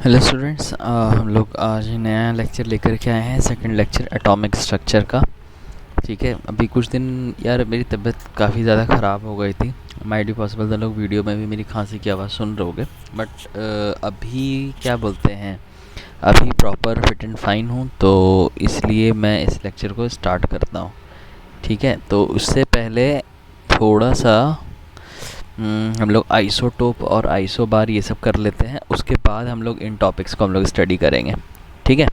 Hello students, हम लोग आज नया लेक्चर लेकर के आए हैं। सेकंड लेक्चर एटॉमिक स्ट्रक्चर का। ठीक है, अभी कुछ दिन यार मेरी तबीयत काफ़ी ज़्यादा ख़राब हो गई थी। माइट भी पॉसिबल था लोग वीडियो में भी मेरी खांसी की आवाज़ सुन रहे होगे, बट अभी क्या बोलते हैं, अभी प्रॉपर फिट एंड फाइन हूँ, तो इसलिए मैं इस लेक्चर को स्टार्ट करता हूँ। ठीक है, तो उससे पहले थोड़ा सा हम लोग आइसोटोप और आइसोबार ये सब कर लेते हैं। उसके बाद हम लोग इन टॉपिक्स को हम लोग स्टडी करेंगे। ठीक है,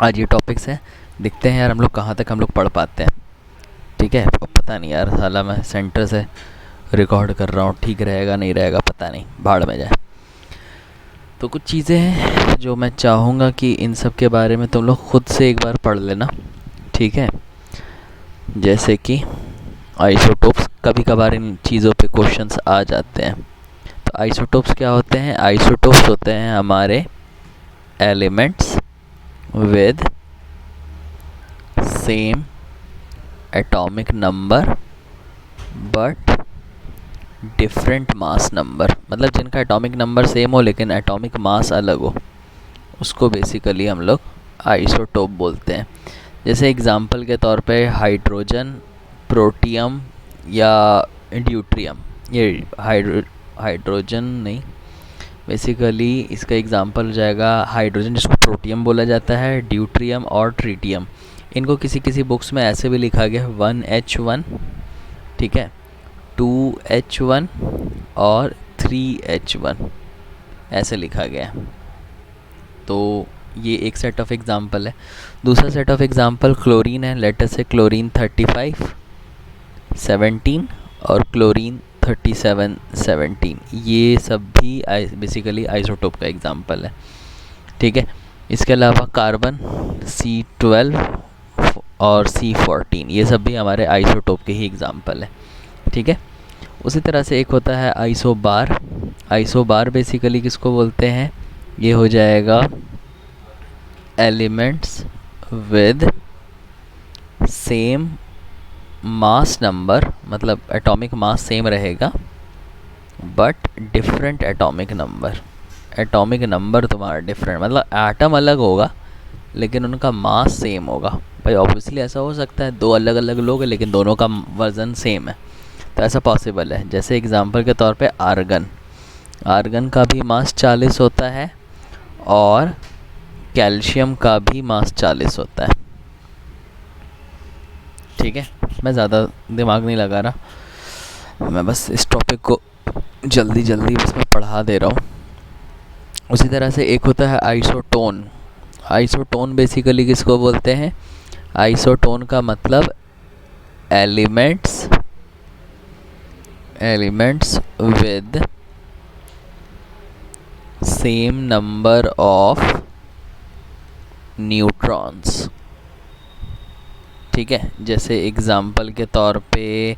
आज ये टॉपिक्स हैं, देखते हैं यार हम लोग कहाँ तक हम लोग पढ़ पाते हैं। ठीक है, अब पता नहीं यार, साला मैं सेंटर से रिकॉर्ड कर रहा हूँ, ठीक रहेगा नहीं रहेगा पता नहीं, भाड़ में जाए। तो कुछ चीज़ें हैं जो मैं चाहूँगा कि इन सब के बारे में तुम लोग खुद से एक बार पढ़ लेना। ठीक है, जैसे कि आइसोटोप्स, कभी कभार इन चीज़ों पे क्वेश्चंस आ जाते हैं। तो आइसोटोप्स क्या होते हैं? आइसोटोप्स होते हैं हमारे elements with same atomic number but different mass number. मतलब जिनका एटॉमिक नंबर सेम हो लेकिन एटॉमिक मास अलग हो, उसको बेसिकली हम लोग आइसोटोप बोलते हैं। जैसे एग्जांपल के तौर पे हाइड्रोजन, प्रोटियम या ड्यूट्रियम। ये हाइड्रोजन नहीं, बेसिकली इसका एग्जांपल हो जाएगा हाइड्रोजन, जिसको प्रोटियम बोला जाता है, ड्यूट्रियम और ट्रीटियम। इनको किसी किसी बुक्स में ऐसे भी लिखा गया है 1H1, ठीक है, 2H1 और 3H1, ऐसे लिखा गया है। तो ये एक सेट ऑफ एग्जांपल है। दूसरा सेट ऑफ एग्जांपल क्लोरीन है। लेटर से क्लोरीन 35 17 और क्लोरीन 37 17, ये सब भी बेसिकली आइसोटोप का एग्जांपल है। ठीक है, इसके अलावा कार्बन C12 और C14, ये सब भी हमारे आइसोटोप के ही एग्जांपल है। ठीक है, उसी तरह से एक होता है आइसोबार। आइसोबार बेसिकली किसको बोलते हैं? ये हो जाएगा elements with same mass number, मतलब एटॉमिक मास सेम रहेगा but different atomic number. Atomic number तुम्हारा डिफरेंट, मतलब एटम अलग होगा लेकिन उनका मास सेम होगा। भाई ऑब्वियसली ऐसा हो सकता है दो अलग अलग लोग हैं लेकिन दोनों का वज़न सेम है, तो ऐसा पॉसिबल है। जैसे एग्जांपल के तौर पे आर्गन, आर्गन का भी मास 40 होता है और कैल्शियम का भी मास 40 होता है। ठीक है, मैं ज़्यादा दिमाग नहीं लगा रहा, मैं बस इस टॉपिक को जल्दी जल्दी बस मैं पढ़ा दे रहा हूँ। उसी तरह से एक होता है आइसोटोन। आइसोटोन बेसिकली किसको बोलते हैं? आइसोटोन का मतलब elements with same number of neutrons. ठीक है, जैसे एग्जांपल के तौर पे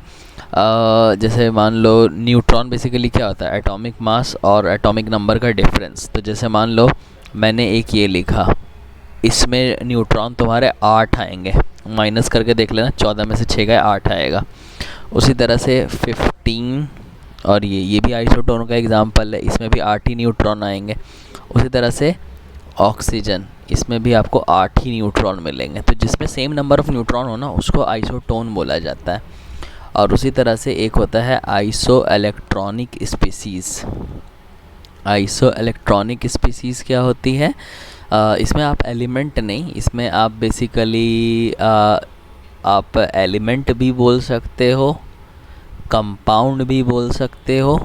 जैसे मान लो न्यूट्रॉन बेसिकली क्या होता है? एटॉमिक मास और एटॉमिक नंबर का डिफरेंस। तो जैसे मान लो मैंने एक ये लिखा, इसमें न्यूट्रॉन तुम्हारे 8 आएंगे, माइनस करके देख लेना, 14 में से 6 गए 8 आएगा। उसी तरह से 15, और ये भी आइसोटोन का एग्जांपल है, इसमें भी 8 ही न्यूट्रॉन आएंगे। उसी तरह से ऑक्सीजन, इसमें भी आपको 8 ही न्यूट्रॉन मिलेंगे। तो जिसमें सेम नंबर ऑफ़ न्यूट्रॉन हो ना, उसको आइसोटोन बोला जाता है। और उसी तरह से एक होता है iso electronic species. Iso electronic species क्या होती है? इसमें आप एलिमेंट नहीं, इसमें आप बेसिकली आप एलिमेंट भी बोल सकते हो, कंपाउंड भी बोल सकते हो,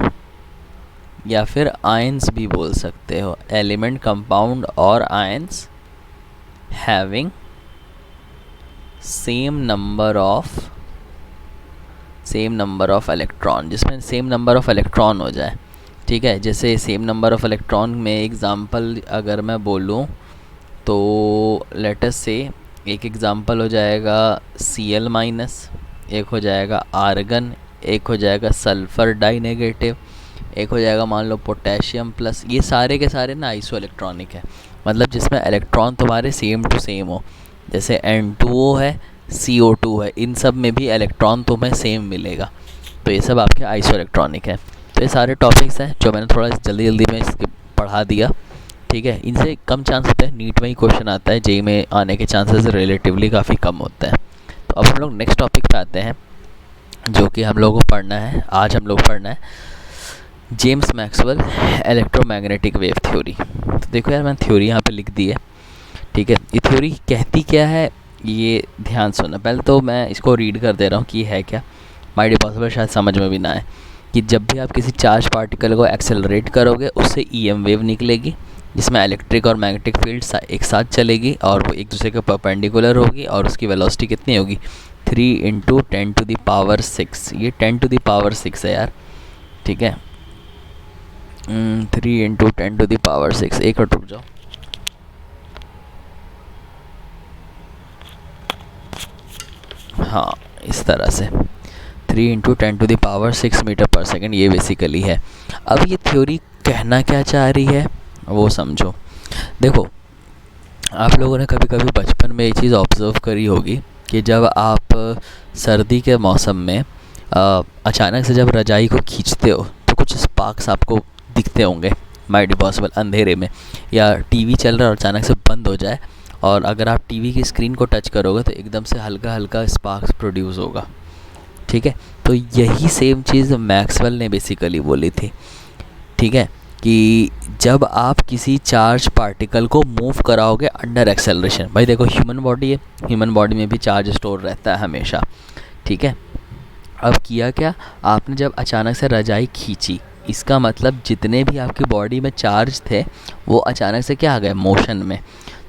या फिर आयंस भी बोल सकते हो। एलिमेंट, कंपाउंड और ions having same number of electron, जिसमें सेम नंबर ऑफ इलेक्ट्रॉन हो जाए। ठीक है, जैसे सेम नंबर ऑफ इलेक्ट्रॉन में एग्जांपल अगर मैं बोलूँ तो लेटर से एक एग्जांपल हो जाएगा Cl-, एक हो जाएगा आर्गन, एक हो जाएगा सल्फ़र डाई नेगेटिव, एक हो जाएगा मान लो पोटेशियम प्लस। ये सारे के सारे ना आइसो इलेक्ट्रॉनिक है, मतलब जिसमें इलेक्ट्रॉन तुम्हारे सेम टू सेम हो। जैसे N2O है, CO2 है, इन सब में भी इलेक्ट्रॉन तुम्हें सेम मिलेगा। तो ये सब आपके आइसो इलेक्ट्रॉनिक है। तो ये सारे टॉपिक्स हैं जो मैंने थोड़ा जल्दी जल्दी में इसके पढ़ा दिया। ठीक है, इनसे कम चांस होता है नीट में ही क्वेश्चन आता है, जेई में आने के चांसेस रिलेटिवली काफ़ी कम होते हैं। तो अब हम लोग नेक्स्ट टॉपिक पे आते हैं, जो कि हम लोगों को पढ़ना है, आज हम लोग पढ़ना है James Maxwell electromagnetic wave theory. तो देखो यार, मैंने थ्योरी यहाँ पे लिख दी है, ठीक है। ये थ्योरी कहती क्या है, ये ध्यान सुनना। पहले तो मैं इसको रीड कर दे रहा हूँ कि है क्या, माइट बी पॉसिबल शायद समझ में भी ना आए। कि जब भी आप किसी चार्ज पार्टिकल को एक्सेलरेट करोगे, उससे ईएम वेव निकलेगी, जिसमें इलेक्ट्रिक और मैग्नेटिक फील्ड एक साथ चलेगी और वो एक दूसरे के परपेंडिकुलर होगी, और उसकी वेलोसिटी कितनी होगी, 3 × 10⁶। ये 10⁶ है यार, ठीक है। 3 × 10⁶। एक मिनट रुक जाओ। हाँ, इस तरह से 3 × 10⁶ मीटर/सेकंड ये बेसिकली है। अब ये थ्योरी कहना क्या चाह रही है वो समझो। देखो, आप लोगों ने कभी कभी बचपन में ये चीज़ ऑब्ज़र्व करी होगी कि जब आप सर्दी के मौसम में अचानक से जब रजाई को खींचते हो तो कुछ स्पार्क्स आपको दिखते होंगे, माइट बी पॉसिबल अंधेरे में, या टीवी चल रहा है और अचानक से बंद हो जाए, और अगर आप टीवी की स्क्रीन को टच करोगे तो एकदम से हल्का हल्का स्पार्क्स प्रोड्यूस होगा, ठीक है। तो यही सेम चीज़ मैक्सवेल ने बेसिकली बोली थी, ठीक है, कि जब आप किसी चार्ज पार्टिकल को मूव कराओगे अंडर एक्सेलरेशन, भाई देखो ह्यूमन बॉडी है, ह्यूमन बॉडी में भी चार्ज स्टोर रहता है हमेशा, ठीक है। अब किया क्या, आपने जब अचानक से रजाई खींची, इसका मतलब जितने भी आपकी बॉडी में चार्ज थे वो अचानक से क्या आ गए, मोशन में।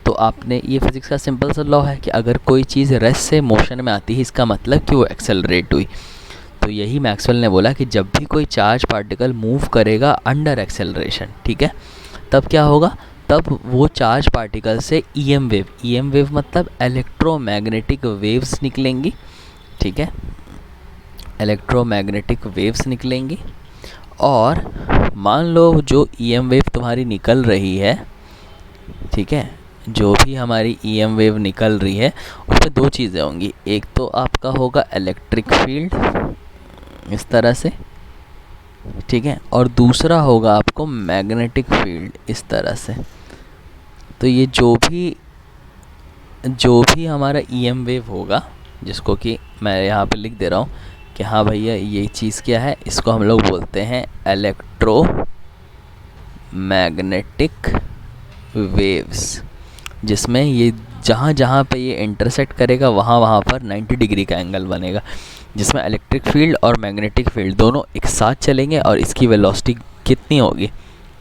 तो आपने, ये फिज़िक्स का सिंपल सा लॉ है कि अगर कोई चीज़ रेस्ट से मोशन में आती है, इसका मतलब कि वो एक्सेलरेट हुई। तो यही मैक्सवेल ने बोला कि जब भी कोई चार्ज पार्टिकल मूव करेगा अंडर एक्सेलरेशन, ठीक है, तब क्या होगा, तब वो चार्ज पार्टिकल से ईएम वेव मतलब इलेक्ट्रोमैग्नेटिक वेव्स निकलेंगी, ठीक है, इलेक्ट्रोमैग्नेटिक वेव्स निकलेंगी। और मान लो जो ईएम वेव तुम्हारी निकल रही है, ठीक है, जो भी हमारी ईएम वेव निकल रही है उसमें दो चीज़ें होंगी, एक तो आपका होगा इलेक्ट्रिक फील्ड इस तरह से, ठीक है, और दूसरा होगा आपको मैग्नेटिक फील्ड इस तरह से। तो ये जो भी हमारा ईएम वेव होगा, जिसको कि मैं यहाँ पे लिख दे रहा हूँ कि हाँ भैया ये चीज़ क्या है, इसको हम लोग बोलते हैं इलेक्ट्रोमैग्नेटिक वेव्स, जिसमें ये जहाँ पे ये इंटरसेक्ट करेगा वहाँ पर 90 डिग्री का एंगल बनेगा, जिसमें इलेक्ट्रिक फील्ड और मैग्नेटिक फील्ड दोनों एक साथ चलेंगे, और इसकी वेलोसिटी कितनी होगी,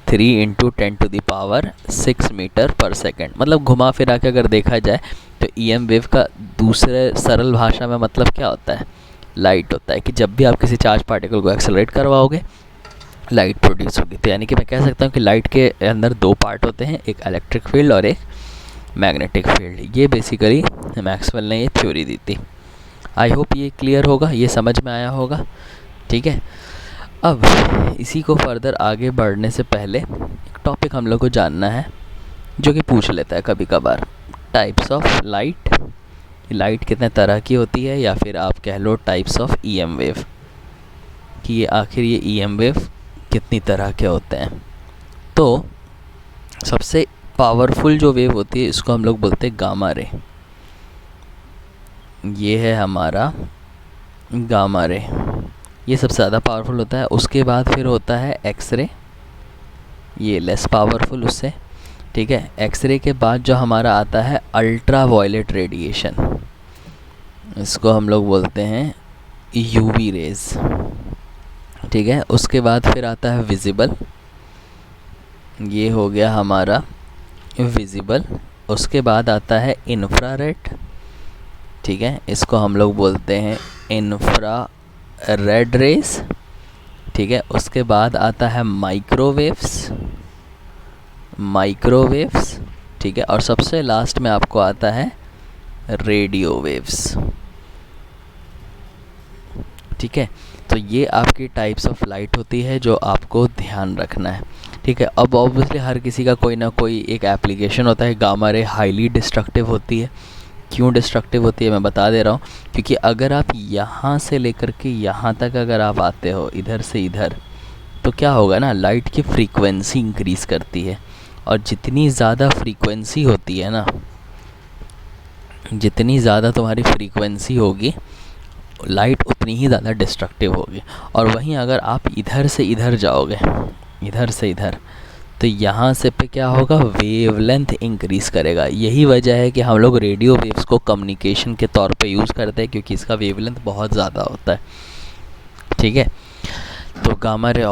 3 × 10⁶ मीटर/सेकंड। मतलब घुमा फिरा के अगर देखा जाए तो ईएम वेव का दूसरे सरल भाषा में मतलब क्या होता है, लाइट होता है। कि जब भी आप किसी चार्ज पार्टिकल को एक्सेलरेट करवाओगे, लाइट प्रोड्यूस होगी। तो यानी कि मैं कह सकता हूँ कि लाइट के अंदर दो पार्ट होते हैं, एक इलेक्ट्रिक फील्ड और एक मैग्नेटिक फील्ड। ये बेसिकली मैक्सवेल ने ये थ्योरी दी थी। आई होप ये क्लियर होगा, ये समझ में आया होगा, ठीक है। अब इसी को फर्दर आगे बढ़ने से पहले एक टॉपिक हम लोग को जानना है, जो कि पूछ लेता है कभी कभार, टाइप्स ऑफ लाइट। लाइट कितने तरह की होती है, या फिर आप कह लो टाइप्स ऑफ ईएम वेव, कि ये आखिर ये ईएम वेव कितनी तरह के होते हैं। तो सबसे पावरफुल जो वेव होती है इसको हम लोग बोलते हैं गामा रे। ये है हमारा गामा रे, ये सबसे ज़्यादा पावरफुल होता है। उसके बाद फिर होता है एक्सरे, ये लेस पावरफुल उससे, ठीक है। एक्सरे के बाद जो हमारा आता है अल्ट्रा वायलेट रेडिएशन, इसको हम लोग बोलते हैं यूवी रेज, ठीक है। उसके बाद फिर आता है विजिबल, ये हो गया हमारा विजिबल। उसके बाद आता है इंफ्रारेड, ठीक है, इसको हम लोग बोलते हैं इंफ्रा रेड रेस, ठीक है। उसके बाद आता है माइक्रोवेव्स, ठीक है। और सबसे लास्ट में आपको आता है रेडियो वेव्स, ठीक है। तो ये आपकी टाइप्स ऑफ लाइट होती है जो आपको ध्यान रखना है, ठीक है। अब ऑब्वियसली हर किसी का कोई ना कोई एक एप्लीकेशन होता है। गामा रे हाईली डिस्ट्रक्टिव होती है। क्यों डिस्ट्रक्टिव होती है मैं बता दे रहा हूँ, क्योंकि अगर आप यहाँ से लेकर के यहाँ तक अगर आप आते हो, इधर से इधर, तो क्या होगा ना, लाइट की फ्रीक्वेंसी इंक्रीज़ करती है। और जितनी ज़्यादा फ्रीक्वेंसी होती है ना, जितनी ज़्यादा तुम्हारी फ्रीक्वेंसी होगी, लाइट उतनी ही ज़्यादा डिस्ट्रक्टिव होगी। और वहीं अगर आप इधर से इधर जाओगे, इधर से इधर, तो यहाँ से पे क्या होगा, वेवलेंथ इंक्रीज़ करेगा। यही वजह है कि हम लोग रेडियो वेव्स को कम्युनिकेशन के तौर पे यूज़ करते हैं, क्योंकि इसका वेवलेंथ बहुत ज़्यादा होता है। ठीक है, तो गामा रे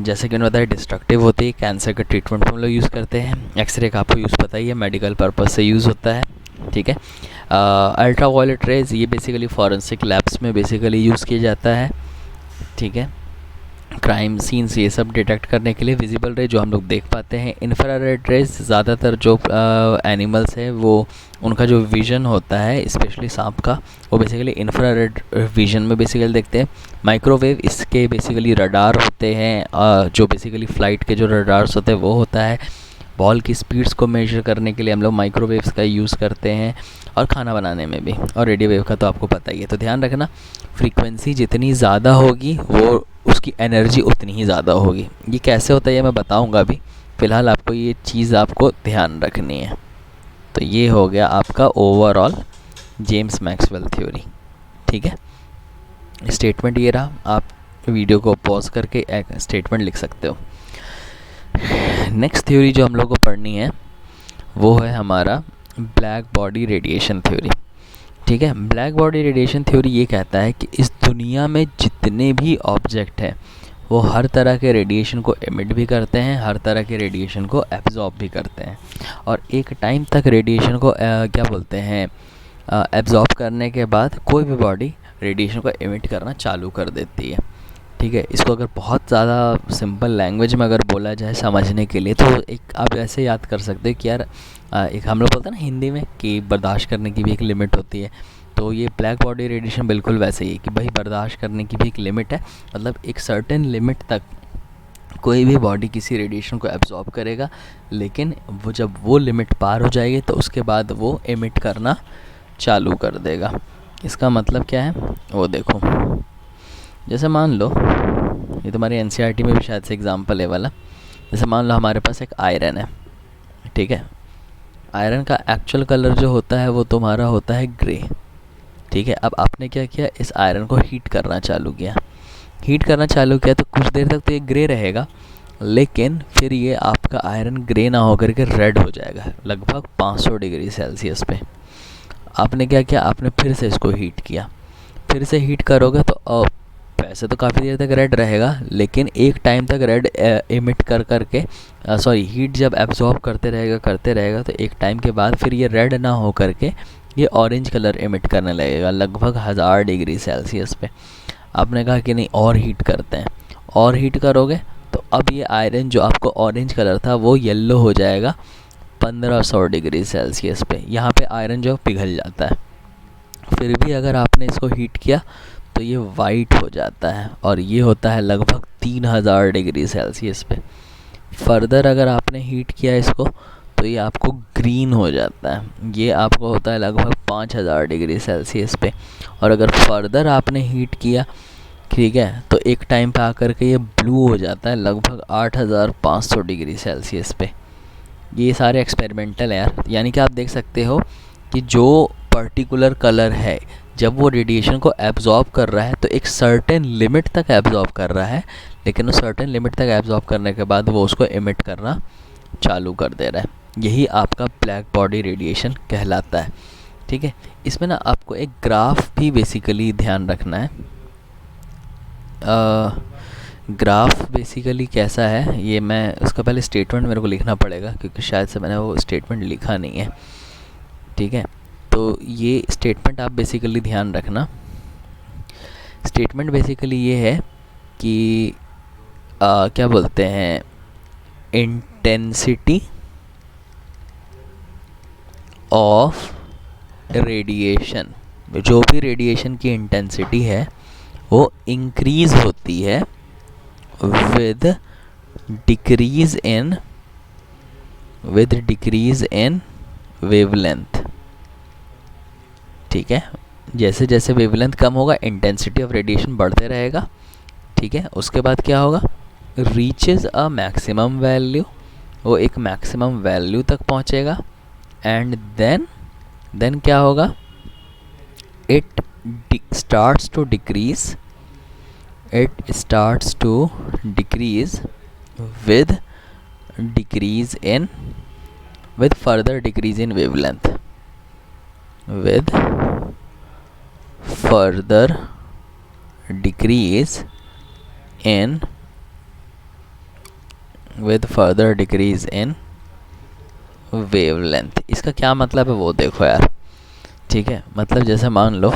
जैसे कि उन्होंने बताया डिस्ट्रक्टिव होती है, कैंसर के ट्रीटमेंट में हम लोग यूज़ करते हैं। एक्सरे का आपको यूज़ पता ही है, मेडिकल पर्पज़ से यूज़ होता है। ठीक है, अल्ट्रा वायलेट रेज ये बेसिकली फॉरेंसिक लैब्स में बेसिकली यूज़ किया जाता है। ठीक है, क्राइम सीन्स ये सब डिटेक्ट करने के लिए। विजिबल रे जो हम लोग देख पाते हैं। इंफ्रारेड रेज ज़्यादातर जो एनिमल्स है वो उनका जो विज़न होता है, स्पेशली सांप का, वो बेसिकली इंफ्रारेड विज़न में बेसिकली देखते हैं। माइक्रोवेव इसके बेसिकली रडार होते हैं, जो बेसिकली फ़्लाइट के जो रडार्स होते हैं वो होता है। बॉल की स्पीड्स को मेजर करने के लिए हम लोग माइक्रोवेव्स का यूज़ करते हैं, और खाना बनाने में भी। और रेडियो वेव का तो आपको पता ही है। तो ध्यान रखना, फ्रीक्वेंसी जितनी ज़्यादा होगी वो उसकी एनर्जी उतनी ही ज़्यादा होगी। ये कैसे होता है ये मैं बताऊंगा अभी, फ़िलहाल आपको ये चीज़ आपको ध्यान रखनी है। तो ये हो गया आपका ओवरऑल जेम्स मैक्सवेल थ्योरी। ठीक है, स्टेटमेंट ये रहा, आप वीडियो को पॉज करके एक स्टेटमेंट लिख सकते हो। नेक्स्ट थ्योरी जो हम लोग को पढ़नी है वो है हमारा ब्लैक बॉडी रेडिएशन थ्योरी। ठीक है, ब्लैक बॉडी रेडिएशन थ्योरी ये कहता है कि इस दुनिया में जितने भी ऑब्जेक्ट हैं वो हर तरह के रेडिएशन को एमिट भी करते हैं, हर तरह के रेडिएशन को एब्जॉर्ब भी करते हैं। और एक टाइम तक रेडिएशन को क्या बोलते हैं, एब्जॉर्ब करने के बाद कोई भी बॉडी रेडिएशन को एमिट करना चालू कर देती है। ठीक है, इसको अगर बहुत ज़्यादा सिंपल लैंग्वेज में अगर बोला जाए समझने के लिए, तो एक आप ऐसे याद कर सकते हो कि यार एक हम लोग बोलते हैं ना हिंदी में कि बर्दाश्त करने की भी एक लिमिट होती है। तो ये ब्लैक बॉडी रेडिएशन बिल्कुल वैसे ही है कि भाई बर्दाश्त करने की भी एक लिमिट है। मतलब एक सर्टेन लिमिट तक कोई भी बॉडी किसी रेडिएशन को एब्जॉर्ब करेगा, लेकिन वो जब वो लिमिट पार हो जाएगी तो उसके बाद वो एमिट करना चालू कर देगा। इसका मतलब क्या है वो देखो, जैसे मान लो ये तुम्हारी एनसीईआरटी में भी शायद से एग्जांपल है वाला। जैसे मान लो हमारे पास एक आयरन है। ठीक है, आयरन का एक्चुअल कलर जो होता है वो तुम्हारा होता है ग्रे। ठीक है, अब आपने क्या किया, इस आयरन को हीट करना चालू किया। हीट करना चालू किया तो कुछ देर तक तो ये ग्रे रहेगा, लेकिन फिर ये आपका आयरन ग्रे ना होकर के रेड हो जाएगा लगभग 500 डिग्री सेल्सियस पे। आपने क्या किया, आपने फिर से इसको हीट किया। फिर से हीट करोगे तो वैसे तो काफ़ी देर तक रेड रहेगा, लेकिन एक टाइम तक रेड एमिट कर करके हीट जब एब्जॉर्ब करते रहेगा तो एक टाइम के बाद फिर ये रेड ना हो करके ये ऑरेंज कलर एमिट करने लगेगा लगभग 1000 डिग्री सेल्सियस पे। आपने कहा कि नहीं और हीट करते हैं, और हीट करोगे तो अब ये आयरन जो आपको ऑरेंज कलर था वो येलो हो जाएगा 1500 डिग्री सेल्सियस पे। यहाँ पे आयरन जो पिघल जाता है। फिर भी अगर आपने इसको हीट किया तो ये वाइट हो जाता है, और ये होता है लगभग 3000 डिग्री सेल्सियस पे। फर्दर अगर आपने हीट किया इसको तो ये आपको ग्रीन हो जाता है, ये आपको होता है लगभग 5000 डिग्री सेल्सियस पे। और अगर फर्दर आपने हीट किया, ठीक है, तो एक टाइम पे आकर के ये ब्लू हो जाता है लगभग 8500 डिग्री सेल्सियस पे। ये सारे एक्सपेरिमेंटल है यार, यानी कि आप देख सकते हो कि जो पर्टिकुलर कलर है जब वो रेडिएशन को एब्जॉर्ब कर रहा है तो एक सर्टेन लिमिट तक एब्जॉर्ब कर रहा है, लेकिन उस सर्टेन लिमिट तक एब्जॉर्ब करने के बाद वो उसको एमिट करना चालू कर दे रहा है। यही आपका ब्लैक बॉडी रेडिएशन कहलाता है। ठीक है, इसमें ना आपको एक ग्राफ भी बेसिकली ध्यान रखना है। ग्राफ बेसिकली कैसा है, ये मैं उसका पहले स्टेटमेंट मेरे को लिखना पड़ेगा क्योंकि शायद से मैंने वो स्टेटमेंट लिखा नहीं है। ठीक है, तो ये स्टेटमेंट आप बेसिकली ध्यान रखना। स्टेटमेंट बेसिकली ये है कि क्या बोलते हैं, इंटेंसिटी ऑफ रेडिएशन, जो भी रेडिएशन की इंटेंसिटी है वो इंक्रीज होती है विद डिक्रीज इन वेवलेंथ। ठीक है, जैसे जैसे वेवलेंथ कम होगा इंटेंसिटी ऑफ रेडिएशन बढ़ते रहेगा। ठीक है, उसके बाद क्या होगा, रीचेज अ मैक्सिमम वैल्यू वो एक मैक्सिमम वैल्यू तक पहुंचेगा एंड देन क्या होगा, it starts to decrease with further decrease in wavelength, with further decrease in wavelength। इसका क्या मतलब है वो देखो यार, ठीक है। मतलब जैसे मान लो,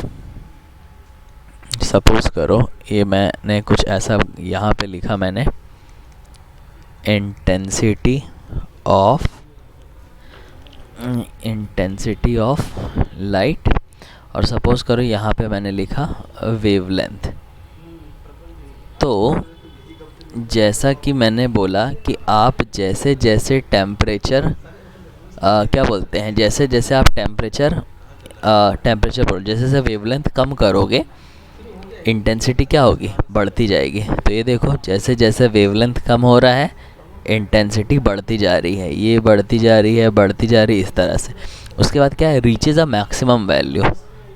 सपोज करो ये मैंने कुछ ऐसा यहाँ पे लिखा, मैंने इंटेंसिटी ऑफ लाइट, और सपोज करो यहाँ पे मैंने लिखा वेवलेंथ। तो जैसा कि मैंने बोला कि आप जैसे जैसे टेम्परेचर क्या बोलते हैं, जैसे जैसे आप टेम्परेचर जैसे जैसे वेवलेंथ कम करोगे इंटेंसिटी क्या होगी, बढ़ती जाएगी। तो ये देखो जैसे जैसे वेवलेंथ कम हो रहा है इंटेंसिटी बढ़ती जा रही है, ये बढ़ती जा रही है इस तरह से। उसके बाद क्या है, reaches a maximum value.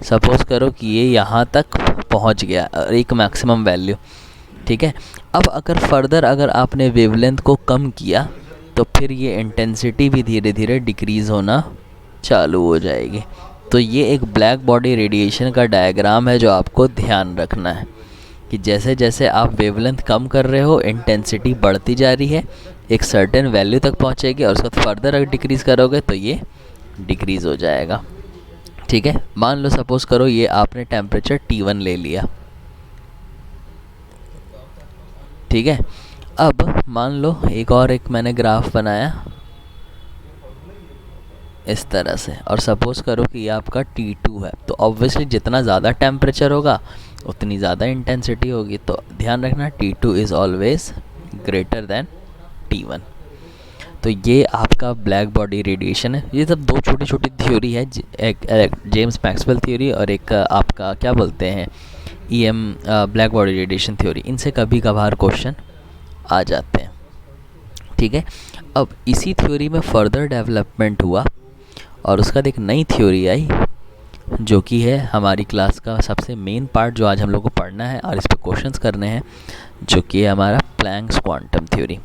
Suppose करो कि ये यहाँ तक पहुँच गया एक मैक्सिमम वैल्यू, ठीक है। अब अगर फर्दर अगर आपने वेवलेंथ को कम किया तो फिर ये इंटेंसिटी भी धीरे धीरे डिक्रीज़ होना चालू हो जाएगी। तो ये एक ब्लैक बॉडी रेडिएशन का डायग्राम है जो आपको ध्यान रखना है कि जैसे जैसे आप वेवलेंथ कम कर रहे हो इंटेंसिटी बढ़ती जा रही है, एक सर्टेन वैल्यू तक पहुंचेगी और उसके बाद फर्दर अगर डिक्रीज़ करोगे तो ये डिक्रीज़ हो जाएगा, ठीक है। मान लो सपोज़ करो ये आपने टेम्परेचर T1 ले लिया, ठीक है। अब मान लो एक मैंने ग्राफ बनाया इस तरह से, और सपोज़ करो कि ये आपका T2 है। तो ऑब्वियसली जितना ज़्यादा टेम्परेचर होगा उतनी ज़्यादा इंटेंसिटी होगी। तो ध्यान रखना T2 is always greater than T1। तो ये आपका ब्लैक बॉडी रेडिएशन है। ये सब दो छोटी छोटी थ्योरी है, एक जेम्स मैक्सवेल थ्योरी और एक आपका क्या बोलते हैं ब्लैक बॉडी रेडिएशन थ्योरी। इनसे कभी कभार क्वेश्चन आ जाते हैं, ठीक है। अब इसी थ्योरी में फर्दर डेवलपमेंट हुआ और उसका एक नई थ्योरी आई जो कि है हमारी क्लास का सबसे मेन पार्ट जो आज हम लोग को पढ़ना है और इस पर क्वेश्चंस करने हैं, जो कि है हमारा Planck's quantum theory.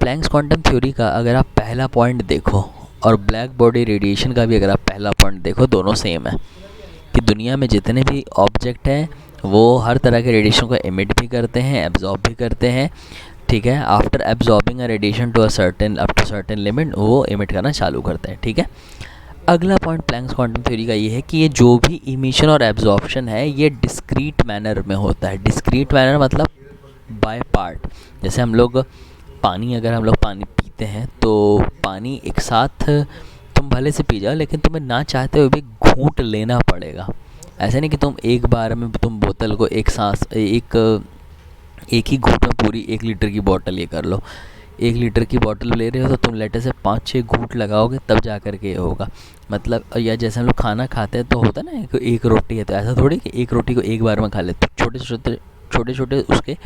Planck's quantum theory का अगर आप पहला पॉइंट देखो और ब्लैक बॉडी रेडिएशन का भी अगर आप पहला पॉइंट देखो, दोनों सेम है कि दुनिया में जितने भी ऑब्जेक्ट हैं वो हर तरह के रेडिएशन को एमिट भी करते हैं, एब्जॉर्ब भी करते हैं, ठीक है। After absorbing a radiation to certain limit वो एमिट करना चालू करते हैं, ठीक है। अगला पॉइंट प्लैंक्स क्वांटम थ्योरी का ये है कि ये जो भी इमिशन और एब्जॉर्प्शन है ये डिस्क्रीट मैनर में होता है। डिस्क्रीट मैनर मतलब बाय पार्ट। जैसे हम लोग अगर हम लोग पानी पीते हैं तो पानी एक साथ तुम भले से पी जाओ, लेकिन तुम्हें ना चाहते हुए भी घूंट लेना पड़ेगा। ऐसा नहीं कि तुम एक बार में तुम बोतल को एक ही घूंट में पूरी 1 लीटर की बोतल ये कर लो। 1 लीटर की बोतल ले रहे हो तो तुम लेटर से 5-6 घूंट लगाओगे तब जा कर के होगा। मतलब या जैसे हम लोग खाना खाते हैं तो होता है ना, एक रोटी है तो ऐसा थोड़ी कि एक रोटी को एक बार में खा लेते, छोटे छोटे उसके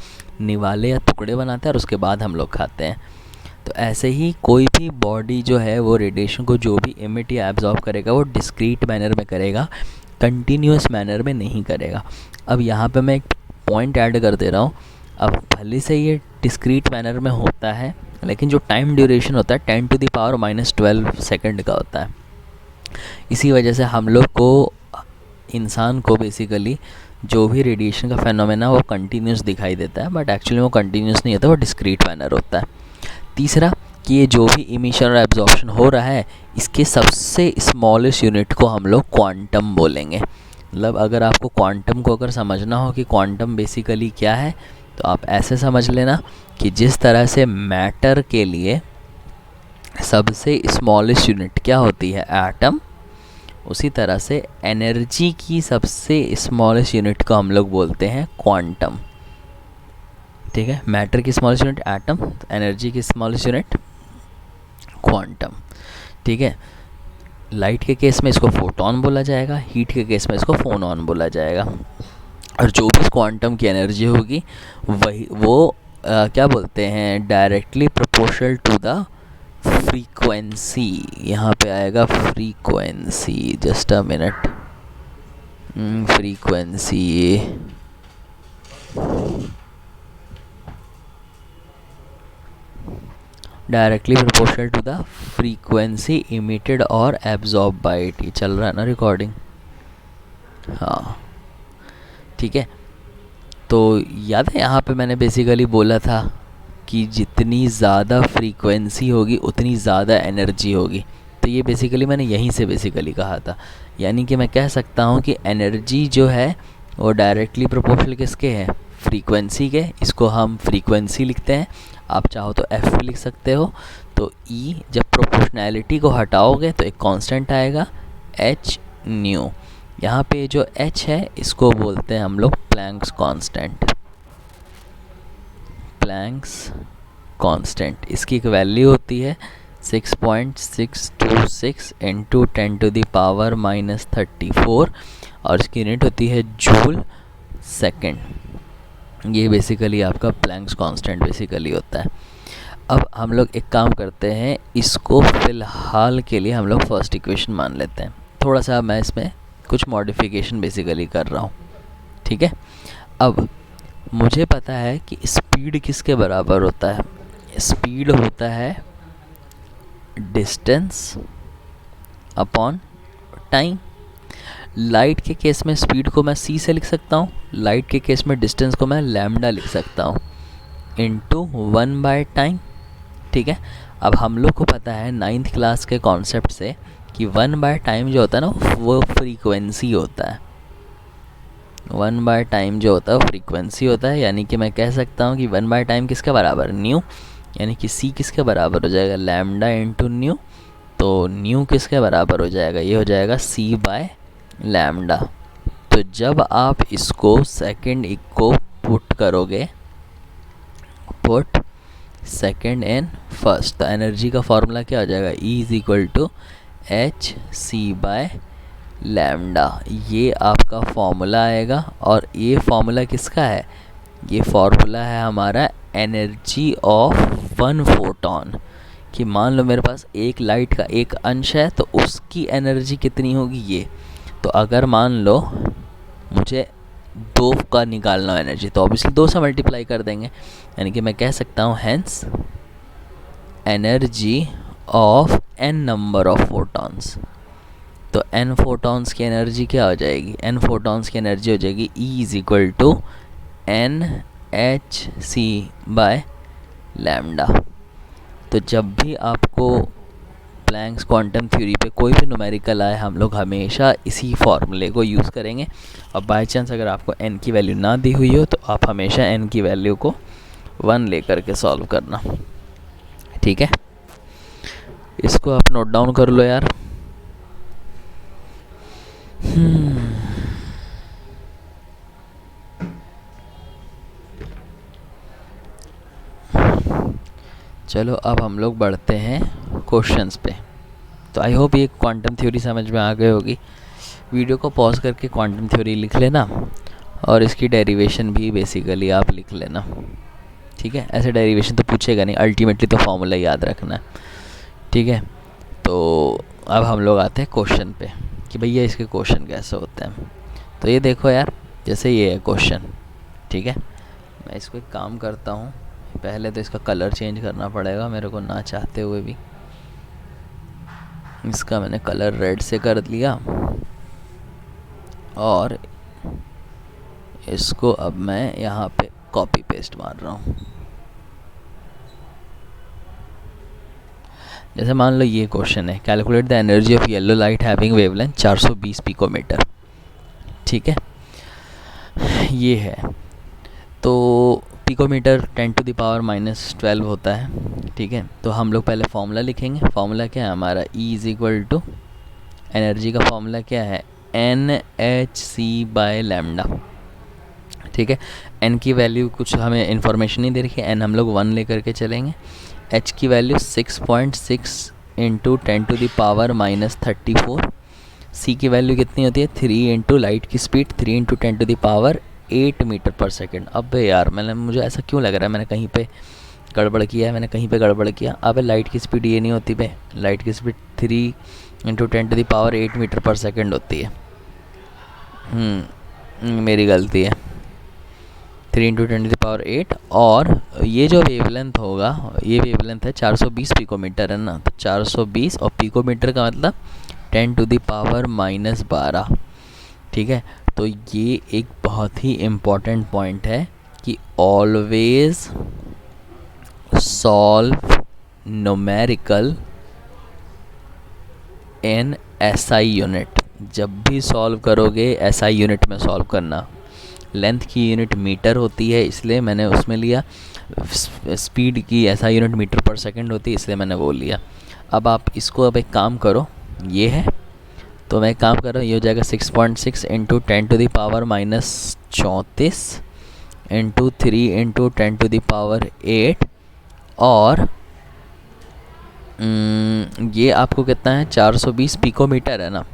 निवाले या टुकड़े बनाते हैं और उसके बाद हम लोग खाते हैं। तो ऐसे ही कोई भी बॉडी जो है वो रेडिएशन को जो भी एमिट या एब्जॉर्ब करेगा वो डिस्क्रीट मैनर में करेगा, कंटिन्यूस मैनर में नहीं करेगा। अब यहाँ पे मैं एक पॉइंट ऐड कर दे रहा हूँ। अब भले से ये डिस्क्रीट मैनर में होता है लेकिन जो टाइम ड्यूरेशन होता है 10⁻⁻12 सेकंड का होता है। इसी वजह से हम लोग को, इंसान को बेसिकली जो भी रेडिएशन का फेनोमेना वो कंटिन्यूस दिखाई देता है, बट एक्चुअली वो कंटिन्यूस नहीं होता, वो डिस्क्रीट मैनर होता है। तीसरा कि ये जो भी इमिशन और एब्जॉर्प्शन हो रहा है इसके सबसे स्मॉलेस्ट यूनिट को हम लोग क्वांटम बोलेंगे। मतलब अगर आपको क्वांटम को अगर समझना हो कि क्वांटम बेसिकली क्या है तो आप ऐसे समझ लेना कि जिस तरह से मैटर के लिए सबसे स्मॉलेस्ट यूनिट क्या होती है, एटम, उसी तरह से एनर्जी की सबसे स्मॉलेस्ट यूनिट को हम लोग बोलते हैं क्वांटम, ठीक है। मैटर की स्मॉलेस्ट यूनिट एटम, एनर्जी की स्मॉलेस्ट यूनिट क्वांटम, ठीक है। लाइट के केस में इसको फोटॉन बोला जाएगा, हीट के केस में इसको फोनॉन बोला जाएगा। और जो भी क्वांटम की एनर्जी होगी वो क्या बोलते हैं, directly proportional to the frequency, यहाँ पे आएगा frequency, just a minute, frequency directly proportional to the frequency emitted और एब्जॉर्ब बाय इट। ये चल रहा है ना रिकॉर्डिंग? हाँ ठीक है। तो याद है यहाँ पे मैंने बेसिकली बोला था कि जितनी ज़्यादा फ्रीक्वेंसी होगी उतनी ज़्यादा एनर्जी होगी। तो ये बेसिकली मैंने यहीं से बेसिकली कहा था, यानी कि मैं कह सकता हूँ कि एनर्जी जो है वो डायरेक्टली प्रोपोर्शनल किसके है? फ्रीक्वेंसी के। इसको हम फ्रीक्वेंसी लिखते हैं, आप चाहो तो एफ भी लिख सकते हो। तो ई जब प्रोपोर्शनैलिटी को हटाओगे तो एक कांस्टेंट आएगा एच न्यू। यहाँ पे जो एच है इसको बोलते हैं हम लोग प्लैंक्स कांस्टेंट। प्लैंक्स कांस्टेंट, इसकी एक वैल्यू होती है 6.626 इंटू 10⁻⁻34 और इसकी यूनिट होती है जूल सेकेंड। ये बेसिकली आपका प्लैंक्स कांस्टेंट बेसिकली होता है। अब हम लोग एक काम करते हैं, इसको फ़िलहाल के लिए हम लोग फर्स्ट इक्वेशन मान लेते हैं। थोड़ा सा मैं इसमें कुछ मॉडिफिकेशन बेसिकली कर रहा हूँ, ठीक है। अब मुझे पता है कि स्पीड किसके बराबर होता है? स्पीड होता है डिस्टेंस अपॉन टाइम। लाइट के केस में स्पीड को मैं c से लिख सकता हूँ, लाइट के केस में डिस्टेंस को मैं लैम्डा लिख सकता हूँ इंटू 1/टाइम, ठीक है। अब हम लोग को पता है 9th क्लास के कॉन्सेप्ट से कि 1/टाइम जो होता है ना वो फ्रीक्वेंसी होता है। 1/टाइम जो होता है वो फ्रीक्वेंसी होता है, यानी कि मैं कह सकता हूँ कि 1/टाइम किसके बराबर? न्यू, यानी कि c किसके बराबर हो जाएगा? Lambda into new. तो न्यू किसके बराबर हो जाएगा? ये हो जाएगा c/लैम्डा। तो जब आप इसको सेकेंड को पुट करोगे, पुट सेकेंड इन फर्स्ट, तो एनर्जी का फॉर्मूला क्या हो जाएगा? E is equal to h c by lambda. ये आपका फॉर्मूला आएगा। और ये फॉर्मूला किसका है? ये फॉर्मूला है हमारा एनर्जी ऑफ 1 फोटॉन। कि मान लो मेरे पास एक लाइट का एक अंश है तो उसकी एनर्जी कितनी होगी ये। तो अगर मान लो मुझे 2 का निकालना हो एनर्जी, तो ऑब्वियसली 2 से मल्टीप्लाई कर देंगे, यानी कि मैं कह सकता हूँ hence energy of n number of photons. तो n फोटॉन्स की एनर्जी क्या हो जाएगी? n फोटॉन्स की एनर्जी हो जाएगी E is equal to n h c by lambda. तो जब भी आपको प्लैंक्स क्वांटम थ्योरी पे कोई भी न्यूमेरिकल आए, हम लोग हमेशा इसी फॉर्मूले को यूज़ करेंगे। और बाय चांस अगर आपको n की वैल्यू ना दी हुई हो तो आप हमेशा n की वैल्यू को 1 लेकर के सॉल्व करना, ठीक है। इसको आप नोट डाउन कर लो यार। चलो अब हम लोग बढ़ते हैं क्वेश्चंस पे। तो आई होप ये क्वांटम थ्योरी समझ में आ गई होगी। वीडियो को पॉज करके क्वांटम थ्योरी लिख लेना और इसकी डेरिवेशन भी बेसिकली आप लिख लेना, ठीक है। ऐसे डेरिवेशन तो पूछेगा नहीं, अल्टीमेटली तो फॉर्मूला याद रखना है, ठीक है। तो अब हम लोग आते हैं क्वेश्चन पे कि भैया इसके क्वेश्चन कैसे होते हैं। तो ये देखो यार, जैसे ये है क्वेश्चन, ठीक है। मैं इसको एक काम करता हूँ, पहले तो इसका कलर चेंज करना पड़ेगा मेरे को ना चाहते हुए भी। इसका मैंने कलर रेड से कर लिया और इसको अब मैं यहाँ पे कॉपी पेस्ट मार रहा हूँ। जैसे मान लो ये क्वेश्चन है, calculate the energy of yellow light having wavelength 420 picometre, ठीक है। ये है तो पिकोमीटर 10⁻⁻12 होता है, ठीक है। तो हम लोग पहले फॉर्मूला लिखेंगे। फॉर्मूला क्या है हमारा? E is equal to energy का फॉर्मूला क्या है? NhC/लैम्डा, ठीक है। n की वैल्यू कुछ हमें इन्फॉर्मेशन नहीं दे रखी है, n हम लोग 1 लेकर के चलेंगे। h की वैल्यू 6.6 इंटू 10⁻⁻34। c की वैल्यू कितनी होती है? 3 इंटू लाइट की स्पीड 3 इंटू 10⁸ मीटर पर सेकेंड। अब यार मुझे ऐसा क्यों लग रहा है मैंने कहीं पे गड़बड़ किया है मैंने, कहीं पे गड़बड़ किया। अब लाइट की स्पीड ये नहीं होती बे, लाइट की स्पीड 3 × 10⁸ मीटर पर सेकेंड होती है। मेरी गलती है, 3 × 10⁸। और ये जो वेवलेंथ होगा, ये वेवलेंथ है 420 पिकोमीटर है ना, तो 420 और पिकोमीटर का मतलब 10⁻⁻12। ठीक है, तो ये एक बहुत ही इम्पॉर्टेंट पॉइंट है कि ऑलवेज सॉल्व न्यूमेरिकल इन SI यूनिट। जब भी सॉल्व करोगे SI यूनिट में सॉल्व करना। लेंथ की यूनिट मीटर होती है इसलिए मैंने उसमें लिया, स्पीड की SI यूनिट मीटर पर सेकंड होती है इसलिए मैंने वो लिया। अब आप इसको अब एक काम करो, ये है तो मैं एक काम कर रहा हूँ, ये हो जाएगा 6.6 × 10⁻⁻34 × 3 × 10⁸ और ये आपको कितना है, 420 पिकोमीटर है ना।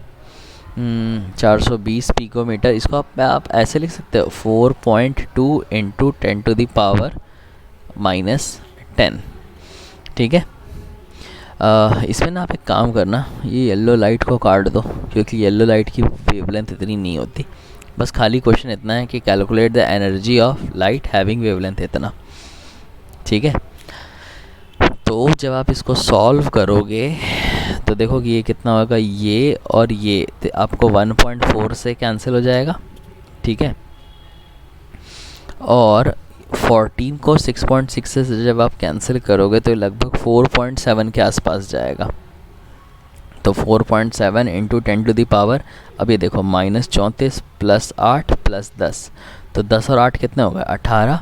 420 पिकोमीटर, इसको आप ऐसे लिख सकते हो 4.2 × 10⁻⁻10। ठीक है, इसमें ना आप एक काम करना, ये येलो लाइट को काट दो क्योंकि येलो लाइट की वेवलेंथ इतनी नहीं होती। बस खाली क्वेश्चन इतना है कि calculate the energy of light having wavelength इतना। ठीक है, तो जब आप इसको सॉल्व करोगे तो देखो कि ये कितना होगा, ये और ये तो आपको 1.4 से कैंसिल हो जाएगा। ठीक है, और 14 को 6.6 से जब आप कैंसिल करोगे तो लगभग 4.7 के आसपास जाएगा। तो 4.7 × 10⁻, अब ये देखो -34 + 8 + 10, तो 10 और 8 कितने हो गए, 18।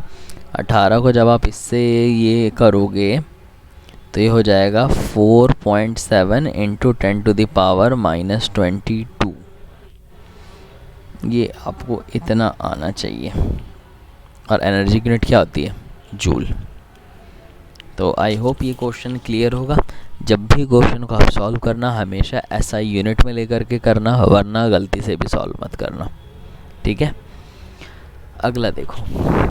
18 को जब आप इससे ये करोगे तो ये हो जाएगा 4.7 × 10⁻22। ये आपको इतना आना चाहिए। और एनर्जी की यूनिट क्या होती है, जूल। तो आई होप ये क्वेश्चन क्लियर होगा। जब भी क्वेश्चन को आप सॉल्व करना हमेशा SI यूनिट में लेकर के करना, वरना गलती से भी सॉल्व मत करना। ठीक है, अगला देखो,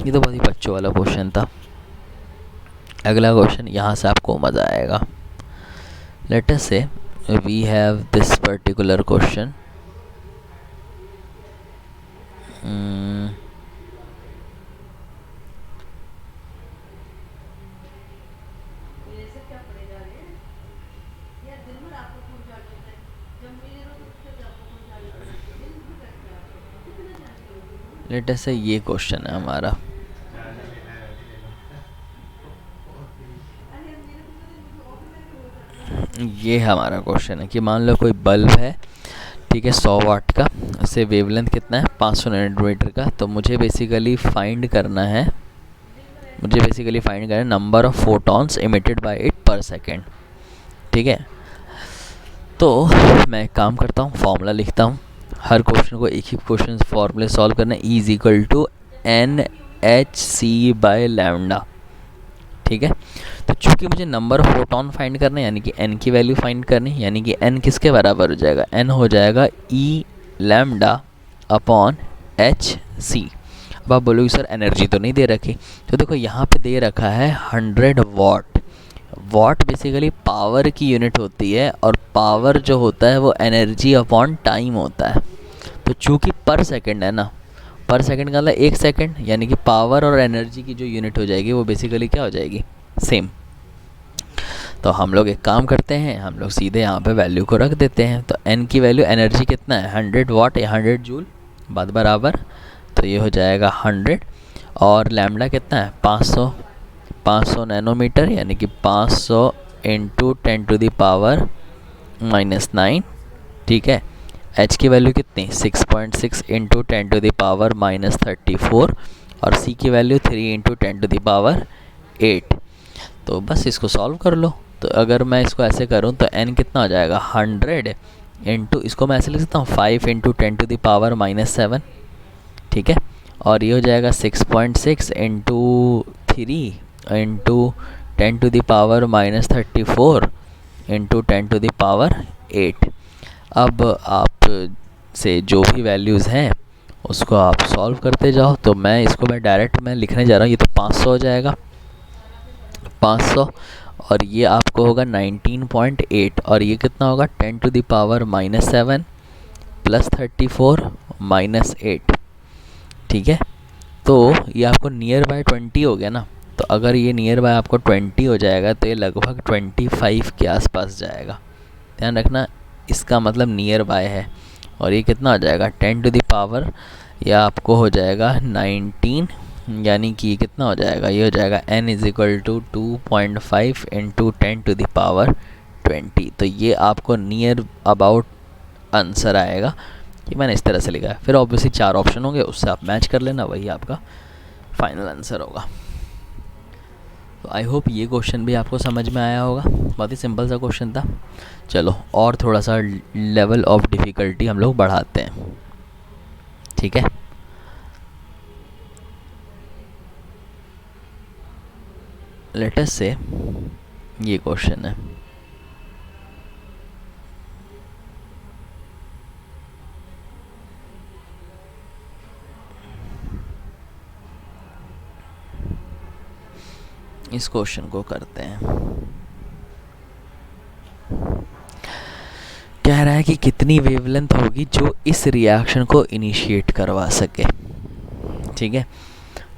ये तो बहुत ही बच्चों वाला क्वेश्चन था। अगला क्वेश्चन, यहाँ से आपको मज़ा आएगा। Let us say we have this particular question. Let us say ये क्वेश्चन है हमारा। ये हमारा क्वेश्चन है कि मान लो कोई बल्ब है, ठीक है, 100 वाट का, उससे वेवलेंथ कितना है, 500 नैनोमीटर का। तो मुझे बेसिकली फाइंड करना है number of photons emitted by it per second. ठीक है, तो मैं एक काम करता हूँ, फॉर्मूला लिखता हूँ। हर क्वेश्चन को एक ही क्वेश्चन फॉर्मूले सॉल्व करना है, E = NhC/λ। ठीक है, तो चूंकि मुझे नंबर ऑफ फोटॉन फाइंड करना है, यानी कि n की वैल्यू फाइंड करनी है, यानी कि n किसके बराबर हो जाएगा, n हो जाएगा E⁻/hc। अब आप बोलोगे सर एनर्जी तो नहीं दे रखी, तो देखो यहाँ पे दे रखा है 100 वाट। वाट बेसिकली पावर की यूनिट होती है, और पावर जो होता है वो एनर्जी अपॉन टाइम होता है। तो चूँकि पर सेकेंड है ना, पर सेकंड का मतलब 1 सेकंड, यानी कि पावर और एनर्जी की जो यूनिट हो जाएगी वो बेसिकली क्या हो जाएगी, सेम। तो हम लोग एक काम करते हैं, हम लोग सीधे यहाँ पे वैल्यू को रख देते हैं। तो n की वैल्यू, एनर्जी कितना है 100 वाट या 100 जूल, बात बराबर। तो ये हो जाएगा 100, और लैम्डा कितना है 500 नैनोमीटर, यानी कि 500 × 10⁻⁻9। ठीक है, h की वैल्यू कितनी 6.6 × 10⁻34, और c की वैल्यू 3 × 10⁸। तो बस इसको सॉल्व कर लो। तो अगर मैं इसको ऐसे करूं तो n कितना हो जाएगा 100 इंटू, इसको मैं ऐसे लिख सकता हूँ 5 × 10⁻⁻7। ठीक है, और ये हो जाएगा 6.6 × 3 × 10⁻34 × 10⁸। अब आप से जो भी वैल्यूज़ हैं उसको आप सॉल्व करते जाओ। तो मैं इसको डायरेक्ट लिखने जा रहा हूँ, ये तो 500 हो जाएगा। 500, और ये आपको होगा 19.8, और ये कितना होगा 10⁻⁻7 प्लस 34 माइनस 8। ठीक है, तो ये आपको नियर बाय 20 हो गया ना। तो अगर ये नियर बाय आपको 20 हो जाएगा तो ये लगभग 25 के आसपास जाएगा। ध्यान रखना, इसका मतलब नियर बाय है। और ये कितना हो जाएगा 10⁻, या आपको हो जाएगा 19, यानी कि कितना हो जाएगा, ये हो जाएगा n = 2.5 इंटू 10⁻20। तो ये आपको नियर अबाउट आंसर आएगा। कि मैंने इस तरह से लिखा है। फिर ऑब्वियसली 4 ऑप्शन होंगे, उससे आप मैच कर लेना, वही आपका फाइनल आंसर होगा। तो आई होप ये क्वेश्चन भी आपको समझ में आया होगा। बहुत ही सिंपल सा क्वेश्चन था। चलो और थोड़ा सा लेवल ऑफ डिफ़िकल्टी हम लोग बढ़ाते हैं। ठीक है, लेट अस से ये क्वेश्चन है, इस क्वेश्चन को करते हैं। कह रहा है कि कितनी वेवलेंथ होगी जो इस रिएक्शन को इनिशिएट करवा सके। ठीक है,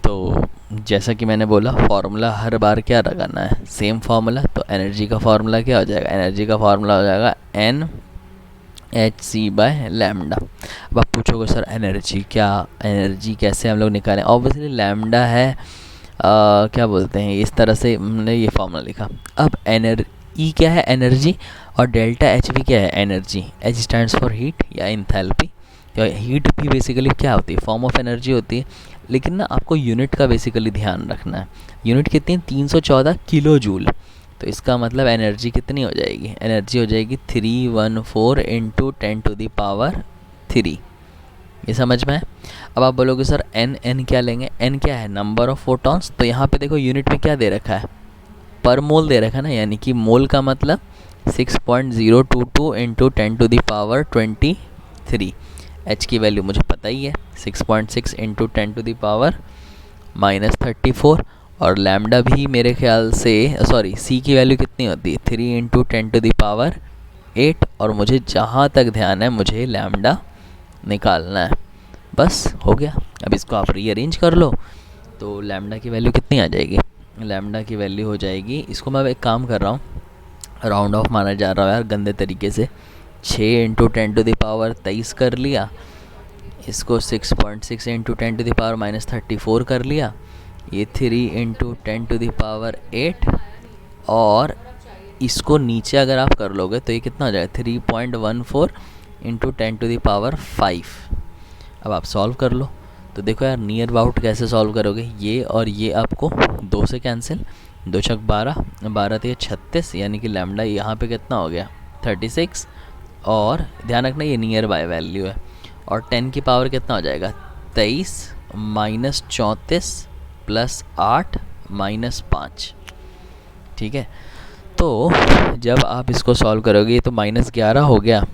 तो जैसा कि मैंने बोला फॉर्मूला हर बार क्या लगाना है, सेम फार्मूला। तो एनर्जी का फार्मूला क्या हो जाएगा, एनर्जी का फार्मूला हो जाएगा NhC/λ। अब आप पूछोगे सर एनर्जी कैसे हम लोग निकालें। ऑब्वियसली लैम्डा है, क्या बोलते हैं, इस तरह से हमने ये फार्मूला लिखा। अब ई क्या है, एनर्जी, और डेल्टा एच भी क्या है, energy. H stands for heat या इंथैल्पी। तो हीट भी बेसिकली क्या होती है, फॉर्म ऑफ एनर्जी होती है। लेकिन ना आपको यूनिट का बेसिकली ध्यान रखना है। यूनिट कितनी, 314 किलो जूल। तो इसका मतलब एनर्जी कितनी हो जाएगी, एनर्जी हो जाएगी 314 इंटू 10⁻3। ये समझ में है। अब आप बोलोगे सर एन क्या लेंगे, एन क्या है, नंबर ऑफ फोटॉन्स। तो यहाँ पे देखो यूनिट में क्या दे रखा है, पर मोल दे रखा है ना, यानी कि मोल का मतलब 6.022 इंटू 10⁻23। एच की वैल्यू मुझे पता ही है 6.6 इंटू 10⁻34। और लैम्डा भी मेरे ख्याल से, सॉरी, सी की वैल्यू कितनी होती है 3 इंटू 10⁸। और मुझे जहाँ तक ध्यान है मुझे लैम्डा निकालना है। बस हो गया। अब इसको आप रीअरेंज कर लो तो लैम्डा की वैल्यू कितनी आ जाएगी, लैम्डा की वैल्यू हो जाएगी, इसको मैं एक काम कर रहा हूँ, राउंड ऑफ माना जा रहा है यार गंदे तरीके से। 6 इंटू 10⁻23 कर लिया, इसको 6.6 इंटू 10⁻34 कर लिया, ये 3 इंटू 10⁸, और इसको नीचे अगर आप कर लोगे तो ये कितना हो जाएगा 3.14 इंटू 10⁵। अब आप सॉल्व कर लो। तो देखो यार नियर अबाउट कैसे सॉल्व करोगे, ये और ये आपको 2 से कैंसिल, 2 छक 12, 12 तो 36, यानी कि लैम्डा यहाँ पे कितना हो गया 36। और ध्यान रखना ये नियर बाय वैल्यू है। और 10 की पावर कितना हो जाएगा 23 माइनस 34 प्लस 8 माइनस 5। ठीक है, तो जब आप इसको सॉल्व करोगे तो -11 हो गया,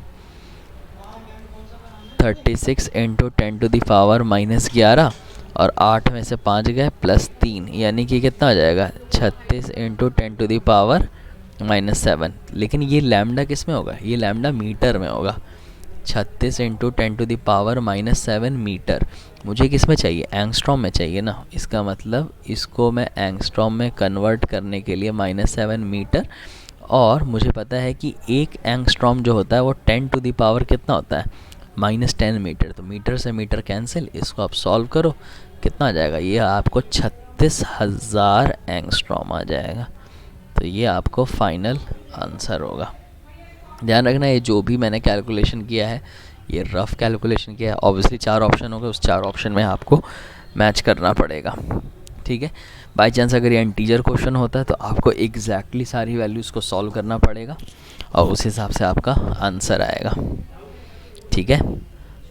36 इंटू 10⁻⁻11, और 8 में से 5 गए प्लस 3, यानी कि कितना हो जाएगा 36 इंटू 10⁻⁻7। लेकिन ये लैम्डा किस में होगा, ये लैम्डा मीटर में होगा। 36 इंटू 10⁻⁻7 मीटर मुझे किस में चाहिए, एंगस्ट्रॉम में चाहिए ना। इसका मतलब इसको मैं एंगस्ट्रॉम में कन्वर्ट करने के लिए -7 मीटर, और मुझे पता है कि एक एंगस्ट्रॉम जो होता है वो 10⁻ कितना होता है -10 मीटर। तो मीटर से मीटर कैंसिल, इसको आप सॉल्व करो कितना आ जाएगा, ये आपको 36,000 एंगस्ट्रॉम आ जाएगा। तो ये आपको फाइनल आंसर होगा। ध्यान रखना ये जो भी मैंने कैलकुलेशन किया है ये रफ़ कैलकुलेशन किया है। ऑब्वियसली 4 ऑप्शन होंगे, उस 4 ऑप्शन में आपको मैच करना पड़ेगा। ठीक है, बाई चांस अगर ये इंटीजर क्वेश्चन होता है तो आपको एग्जैक्टली सारी वैल्यूज़ को सॉल्व करना पड़ेगा और उस हिसाब से आपका आंसर आएगा। ठीक है,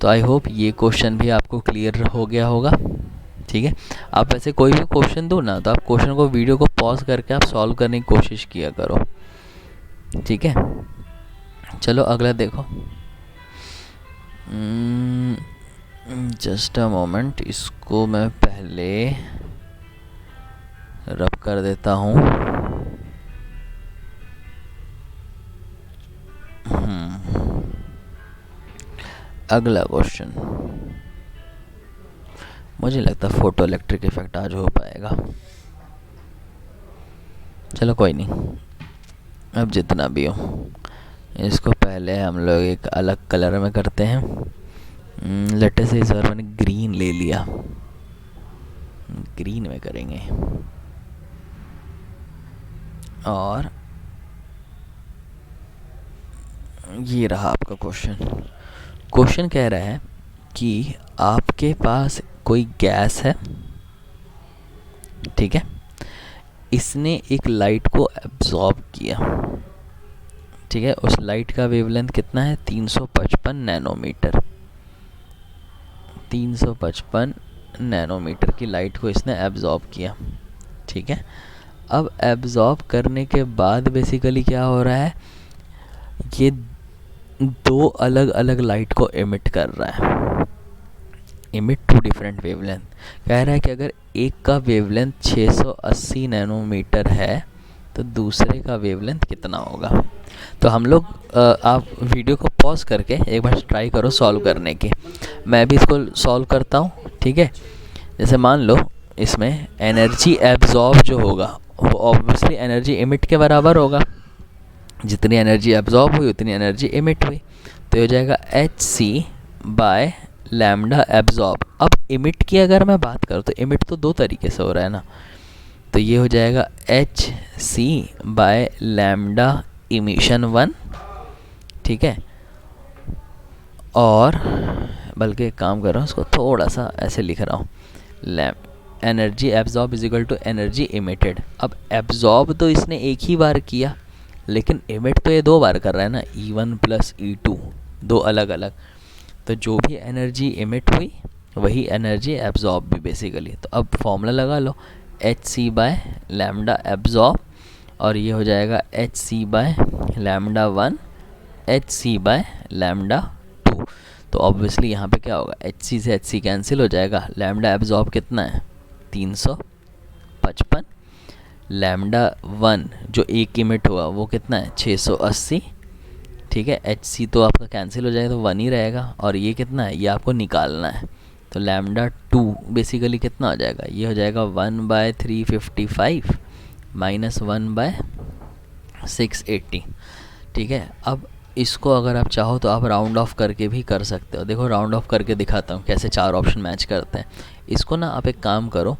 तो आई होप ये क्वेश्चन भी आपको क्लियर हो गया होगा। ठीक है, आप वैसे कोई भी क्वेश्चन दो ना तो आप क्वेश्चन को वीडियो को पॉज करके आप सॉल्व करने की कोशिश किया करो। ठीक है, चलो अगला देखो। जस्ट अ मोमेंट, इसको मैं पहले रब कर देता हूँ। अगला क्वेश्चन, मुझे लगता है फोटो इलेक्ट्रिक इफेक्ट आज हो पाएगा। चलो कोई नहीं, अब जितना भी हो, इसको पहले हम लोग एक अलग कलर में करते हैं। लेटे से इस बार मैंने ग्रीन ले लिया, ग्रीन में करेंगे। और ये रहा आपका क्वेश्चन। क्वेश्चन कह रहा है कि आपके पास कोई गैस है, ठीक है, इसने एक लाइट को एब्जॉर्ब किया, ठीक है, उस लाइट का वेवलेंथ कितना है 355 नैनोमीटर। 355 नैनोमीटर की लाइट को इसने एब्जॉर्ब किया, ठीक है। अब एब्जॉर्ब करने के बाद बेसिकली क्या हो रहा है, ये दो अलग अलग लाइट को एमिट कर रहा है, इमिट टू डिफरेंट वेवलेंथ। कह रहा है कि अगर एक का वेवलेंथ 680 नैनोमीटर है तो दूसरे का वेवलेंथ कितना होगा। तो हम लोग आप वीडियो को पॉज करके एक बार ट्राई करो सॉल्व करने की, मैं भी इसको सॉल्व करता हूँ, ठीक है। जैसे मान लो इसमें एनर्जी एब्जॉर्ब जो होगा वो ऑब्वियसली एनर्जी इमिट के बराबर होगा, जितनी एनर्जी एब्जॉर्ब हुई उतनी एनर्जी इमिट हुई, तो हो जाएगा hc/λ एब्जॉर्ब। अब इमिट की अगर मैं बात करूँ तो इमिट तो दो तरीके से हो रहा है ना, तो ये हो जाएगा hc/λ इमिशन 1, ठीक है। और बल्कि एक काम कर रहा हूँ, उसको थोड़ा सा ऐसे लिख रहा हूँ, energy absorb is equal to energy emitted. अब एब्जॉर्ब तो इसने एक ही बार किया, लेकिन इमिट तो ये दो बार कर रहा है ना, E1 प्लस E2, दो अलग अलग। तो जो भी एनर्जी इमिट हुई वही एनर्जी एब्जॉर्ब भी बेसिकली। तो अब फॉर्मूला लगा लो, hc/λ एब्जॉर्ब, और ये हो जाएगा hc/λ1 hc/λ2। तो ऑब्वियसली यहाँ पे क्या होगा, hc से hc कैंसिल हो जाएगा, लैम्डा एब्जॉर्ब कितना है 355, λ1 जो एक इमिट हुआ वो कितना है 680, ठीक है। hc तो आपका कैंसिल हो जाएगा तो 1 ही रहेगा, और ये कितना है ये आपको निकालना है। तो λ2 बेसिकली कितना हो जाएगा, ये हो जाएगा 1/355 माइनस 1/680, ठीक है। अब इसको अगर आप चाहो तो आप राउंड ऑफ करके भी कर सकते हो। देखो राउंड ऑफ करके दिखाता हूँ कैसे चार ऑप्शन मैच करते हैं। इसको ना आप एक काम करो,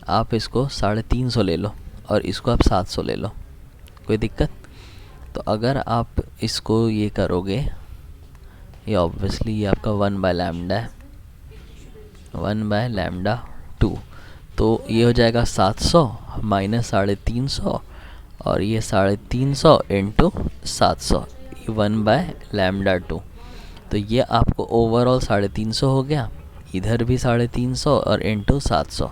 आप इसको 350 ले लो और इसको आप 700 ले लो, कोई दिक्कत। तो अगर आप इसको ये करोगे, ये ऑब्वियसली ये आपका 1/λ है, 1/λ2, तो ये हो जाएगा 700 माइनस 350, और ये 350 इंटू 700, 1/λ2। तो ये आपको ओवरऑल 350 हो गया, इधर भी 350 और इंटू 700,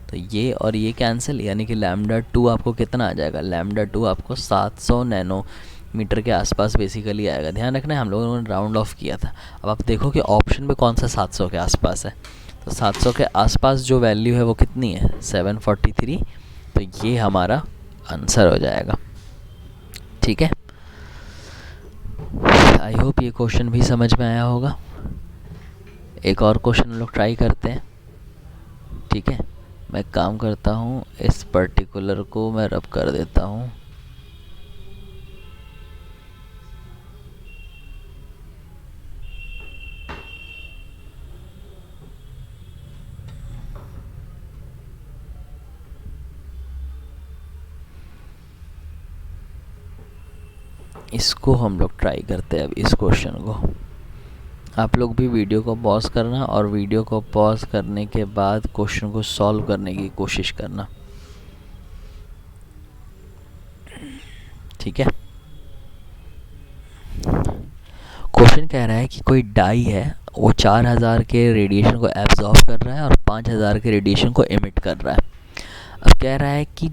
तो ये और ये कैंसिल, यानी कि λ2 आपको कितना आ जाएगा, λ2 आपको 700 नैनोमीटर के आसपास बेसिकली आएगा। ध्यान रखना है हम लोगों ने राउंड ऑफ किया था। अब आप देखो कि ऑप्शन में कौन सा 700 के आसपास है, तो 700 के आसपास जो वैल्यू है वो कितनी है 743, तो ये हमारा आंसर हो जाएगा, ठीक है। आई होप ये क्वेश्चन भी समझ में आया होगा। एक और क्वेश्चन लोग ट्राई करते हैं, ठीक है। मैं काम करता हूँ, इस पर्टिकुलर को मैं रब कर देता हूँ। इसको हम लोग ट्राई करते हैं अब इस क्वेश्चन को। आप लोग भी वीडियो को पॉज करना और वीडियो को पॉज करने के बाद क्वेश्चन को सॉल्व करने की कोशिश करना, ठीक है। क्वेश्चन कह रहा है कि कोई डाई है, वो 4000 के रेडिएशन को एब्जॉर्ब कर रहा है और 5000 के रेडिएशन को एमिट कर रहा है। अब कह रहा है कि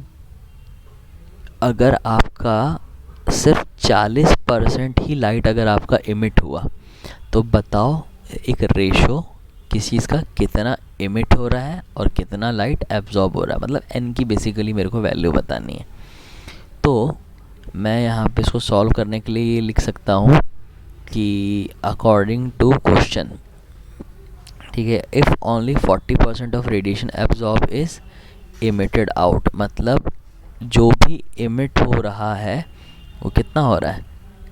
अगर आपका सिर्फ 40% ही लाइट अगर आपका इमिट हुआ तो बताओ एक रेशो किस चीज़ का कितना इमिट हो रहा है और कितना लाइट एब्जॉर्ब हो रहा है, मतलब n की बेसिकली मेरे को वैल्यू बतानी है। तो मैं यहाँ पे इसको सॉल्व करने के लिए ये लिख सकता हूँ कि अकॉर्डिंग टू क्वेश्चन, ठीक है, if only 40% of radiation absorb is emitted out, मतलब जो भी इमिट हो रहा है वो कितना हो रहा है,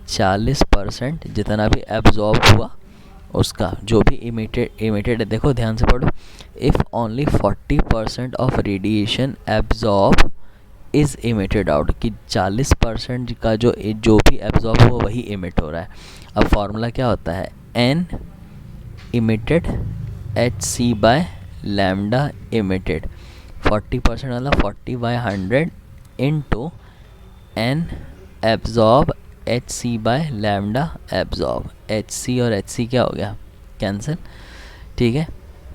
40% जितना भी एब्जॉर्ब हुआ उसका, जो भी इमिटेड है, देखो ध्यान से पढ़ो, if only 40% of radiation absorb is emitted out, कि 40% का जो भी एब्जॉर्ब हुआ वही इमिट हो रहा है। अब फॉर्मूला क्या होता है, n emitted h c by lambda emitted, 40% वाला 40/100 into n absorb h c by lambda absorb, h c और एच सी क्या हो गया, कैंसिल, ठीक है।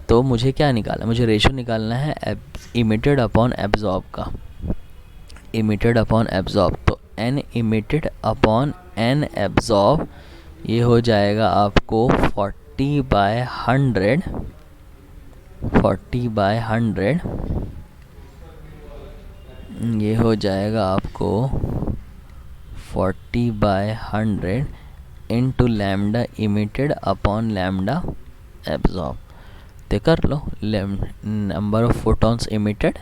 तो मुझे क्या निकालना है, मुझे रेशो निकालना है इमिटेड अपॉन एब्जॉर्ब का, इमिटेड अपॉन एब्जॉर्ब, तो n emitted upon n absorb, ये हो जाएगा आपको 40/100, 40/100, ये हो जाएगा आपको 40/100 into lambda emitted upon lambda absorb, तो कर लो, number of photons emitted,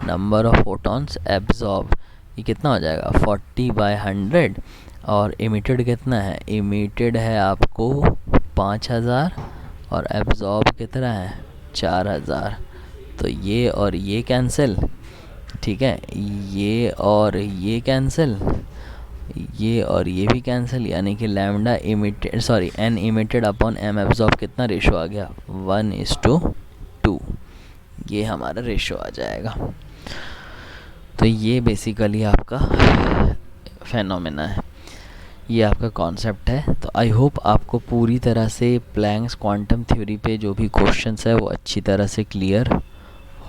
number of photons absorb, ये कितना हो जाएगा 40/100, और इमिटेड कितना है, इमिटेड है आपको 5000 और एब्जॉर्ब कितना है 4000, तो ये और ये कैंसिल, ठीक है, ये और ये कैंसिल, ये और ये भी कैंसिल, यानी कि lambda emitted sorry n emitted upon m absorb कितना रेशो आ गया 1:2, ये हमारा रेशो आ जाएगा। तो ये बेसिकली आपका फेनोमेना है, ये आपका कॉन्सेप्ट है। तो आई होप आपको पूरी तरह से प्लैंक्स क्वांटम थ्योरी पे जो भी क्वेश्चंस है वो अच्छी तरह से क्लियर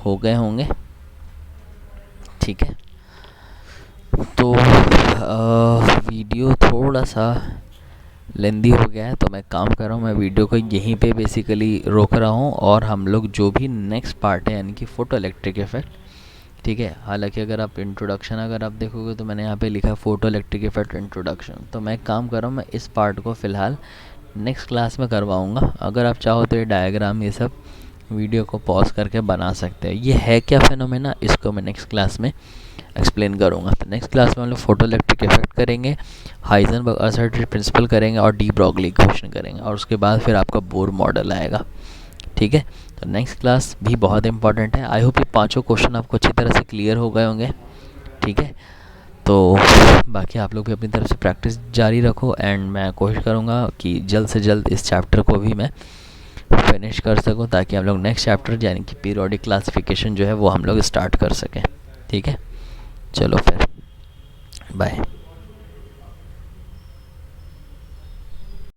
हो गए होंगे, ठीक है। तो वीडियो थोड़ा सा लेंदी हो गया है, तो मैं काम कर रहा हूँ, मैं वीडियो को यहीं पे बेसिकली रोक रहा हूँ, और हम लोग जो भी नेक्स्ट पार्ट है यानी कि फोटो इलेक्ट्रिक इफेक्ट, ठीक है, हालांकि अगर आप इंट्रोडक्शन अगर आप देखोगे तो मैंने यहाँ पे लिखा है फोटो इलेक्ट्रिक इफेक्ट इंट्रोडक्शन, तो मैं काम कर रहा हूँ, मैं इस पार्ट को फ़िलहाल नेक्स्ट क्लास में करवाऊँगा। अगर आप चाहो तो ये डायग्राम ये सब वीडियो को पॉज करके बना सकते हैं। ये है क्या फेनोमेना, इसको मैं नेक्स्ट क्लास में एक्सप्लेन करूँगा। तो नेक्स्ट क्लास में हम लोग फोटो इलेक्ट्रिक इफेक्ट करेंगे, हाइजेनबर्ग असर्टेड प्रिंसिपल करेंगे और डी ब्रॉगली इक्वेशन करेंगे, और उसके बाद फिर आपका बोर मॉडल आएगा, ठीक है। तो नेक्स्ट क्लास भी बहुत इंपॉर्टेंट है। आई होप ये पांचों क्वेश्चन आपको अच्छी तरह से क्लियर हो गए होंगे, ठीक है। तो बाकी आप लोग भी अपनी तरफ से प्रैक्टिस जारी रखो, एंड मैं कोशिश करूँगा कि जल्द से जल्द इस चैप्टर को भी मैं फिनिश कर सकूँ, ताकि हम लोग नेक्स्ट चैप्टर यानी कि पीरियोडिक क्लासिफिकेशन जो है वो हम लोग स्टार्ट कर सकें, ठीक है। चलो फिर बाय।